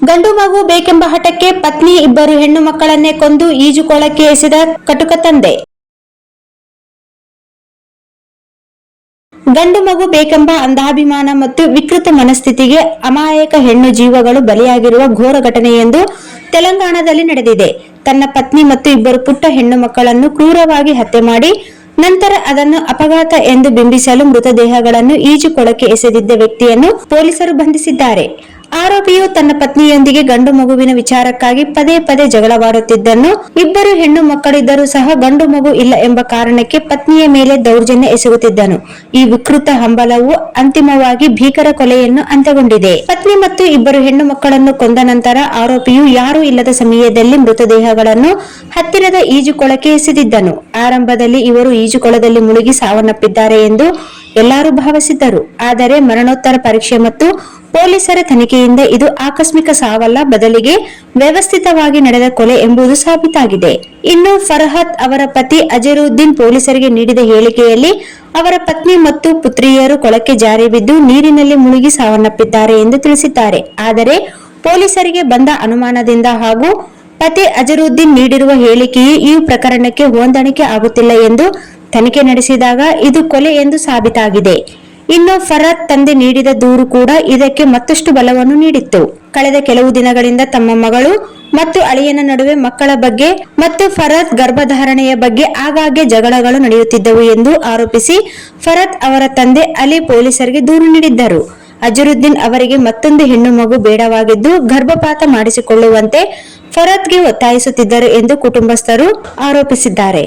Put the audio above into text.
ಗಂಡು ಮಗು ಬೇಕೆಂಬ ಹಠಕ್ಕೆ ಪತ್ನಿ ಇಬ್ಬರು ಹೆಣ್ಣು ಮಕ್ಕಳನ್ನೇ ಕೊಂದು ಈಜುಕೊಳಕ್ಕೆ ಎಸೆದ ಕಟುಕ ತಂದೆ. ಗಂಡು ಮಗು ಬೇಕೆಂಬ ಅಂಧಾಭಿಮಾನ ಮತ್ತು ವಿಕೃತ ಮನಸ್ಥಿತಿಗೆ ಅಮಾಯಕ ಹೆಣ್ಣು ಜೀವಗಳು ಬಲಿಯಾಗಿರುವ ಘೋರ ಘಟನೆ ಎಂದು ತೆಲಂಗಾಣದಲ್ಲಿ ನಡೆದಿದೆ. ತನ್ನ ಪತ್ನಿ ಮತ್ತು ಇಬ್ಬರು ಪುಟ್ಟ ಹೆಣ್ಣು ಮಕ್ಕಳನ್ನು ಕ್ರೂರವಾಗಿ ಹತ್ಯೆ ಮಾಡಿ ನಂತರ ಅದನ್ನು ಅಪಘಾತ ಎಂದು ಬಿಂಬಿಸಲು ಮೃತದೇಹಗಳನ್ನು ಈಜುಕೊಳಕ್ಕೆ ಎಸೆದಿದ್ದ ವ್ಯಕ್ತಿಯನ್ನು ಪೊಲೀಸರು ಬಂಧಿಸಿದ್ದಾರೆ. ಆರೋಪಿಯು ತನ್ನ ಪತ್ನಿಯೊಂದಿಗೆ ಗಂಡು ಮಗುವಿನ ವಿಚಾರಕ್ಕಾಗಿ ಪದೇ ಪದೇ ಜಗಳವಾಡುತ್ತಿದ್ದನ್ನು, ಇಬ್ಬರು ಹೆಣ್ಣು ಮಕ್ಕಳಿದ್ದರೂ ಸಹ ಗಂಡು ಮಗು ಇಲ್ಲ ಎಂಬ ಕಾರಣಕ್ಕೆ ಪತ್ನಿಯ ಮೇಲೆ ದೌರ್ಜನ್ಯ ಎಸಗುತ್ತಿದ್ದನು. ಈ ವಿಕೃತ ಹಂಬಲವು ಅಂತಿಮವಾಗಿ ಭೀಕರ ಕೊಲೆಯನ್ನು ಅಂತ್ಯಗೊಂಡಿದೆ. ಪತ್ನಿ ಮತ್ತು ಇಬ್ಬರು ಹೆಣ್ಣು ಮಕ್ಕಳನ್ನು ಕೊಂದ ನಂತರ ಆರೋಪಿಯು ಯಾರೂ ಇಲ್ಲದ ಸಮಯದಲ್ಲಿ ಮೃತದೇಹಗಳನ್ನು ಹತ್ತಿರದ ಈಜುಕೊಳಕ್ಕೆ ಎಸೆದಿದ್ದನು. ಆರಂಭದಲ್ಲಿ ಇವರು ಈಜುಕೊಳದಲ್ಲಿ ಮುಳುಗಿ ಸಾವನ್ನಪ್ಪಿದ್ದಾರೆ ಎಂದು ಎಲ್ಲರೂ ಭಾವಿಸಿದ್ದರು. ಆದರೆ ಮರಣೋತ್ತರ ಪರೀಕ್ಷೆ ಮತ್ತು ಪೊಲೀಸರ ತನಿಖೆಯಿಂದ ಇದು ಆಕಸ್ಮಿಕ ಸಾವಲ್ಲ, ಬದಲಿಗೆ ವ್ಯವಸ್ಥಿತವಾಗಿ ನಡೆದ ಕೊಲೆ ಎಂಬುದು ಸಾಬೀತಾಗಿದೆ. ಇನ್ನು ಫರ್ಹತ್ ಅವರ ಪತಿ ಅಜರುದ್ದೀನ್ ಪೊಲೀಸರಿಗೆ ನೀಡಿದ ಹೇಳಿಕೆಯಲ್ಲಿ ಅವರ ಪತ್ನಿ ಮತ್ತು ಪುತ್ರಿಯರು ಕೊಳಕ್ಕೆ ಜಾರಿ ಬಿದ್ದು ನೀರಿನಲ್ಲಿ ಮುಳುಗಿ ಸಾವನ್ನಪ್ಪಿದ್ದಾರೆ ಎಂದು ತಿಳಿಸಿದ್ದಾರೆ. ಆದರೆ ಪೊಲೀಸರಿಗೆ ಬಂದ ಅನುಮಾನದಿಂದ ಹಾಗೂ ಪತಿ ಅಜರುದ್ದೀನ್ ನೀಡಿರುವ ಹೇಳಿಕೆಯು ಈ ಪ್ರಕರಣಕ್ಕೆ ಹೊಂದಾಣಿಕೆ ಆಗುತ್ತಿಲ್ಲ ಎಂದು ತನಿಖೆ ನಡೆಸಿದಾಗ ಇದು ಕೊಲೆ ಎಂದು ಸಾಬೀತಾಗಿದೆ. ಇನ್ನು ಫರ್ಹತ್ ತಂದೆ ನೀಡಿದ ದೂರು ಕೂಡ ಇದಕ್ಕೆ ಮತ್ತಷ್ಟು ಬಲವನ್ನು ನೀಡಿತ್ತು. ಕಳೆದ ಕೆಲವು ದಿನಗಳಿಂದ ತಮ್ಮ ಮಗಳು ಮತ್ತು ಅಳಿಯನ ನಡುವೆ ಮಕ್ಕಳ ಬಗ್ಗೆ ಮತ್ತು ಫರ್ಹತ್ ಗರ್ಭಧಾರಣೆಯ ಬಗ್ಗೆ ಆಗಾಗ್ಗೆ ಜಗಳಗಳು ನಡೆಯುತ್ತಿದ್ದವು ಎಂದು ಆರೋಪಿಸಿ ಫರ್ಹತ್ ಅವರ ತಂದೆ ಅಲಿ ಪೊಲೀಸರಿಗೆ ದೂರು ನೀಡಿದ್ದರು. ಅಜರುದ್ದೀನ್ ಅವರಿಗೆ ಮತ್ತೊಂದು ಹೆಣ್ಣು ಮಗು ಬೇಡವಾಗಿದ್ದು ಗರ್ಭಪಾತ ಮಾಡಿಸಿಕೊಳ್ಳುವಂತೆ ಫರ್ಹತ್ಗೆ ಒತ್ತಾಯಿಸುತ್ತಿದ್ದರು ಎಂದು ಕುಟುಂಬಸ್ಥರು ಆರೋಪಿಸಿದ್ದಾರೆ.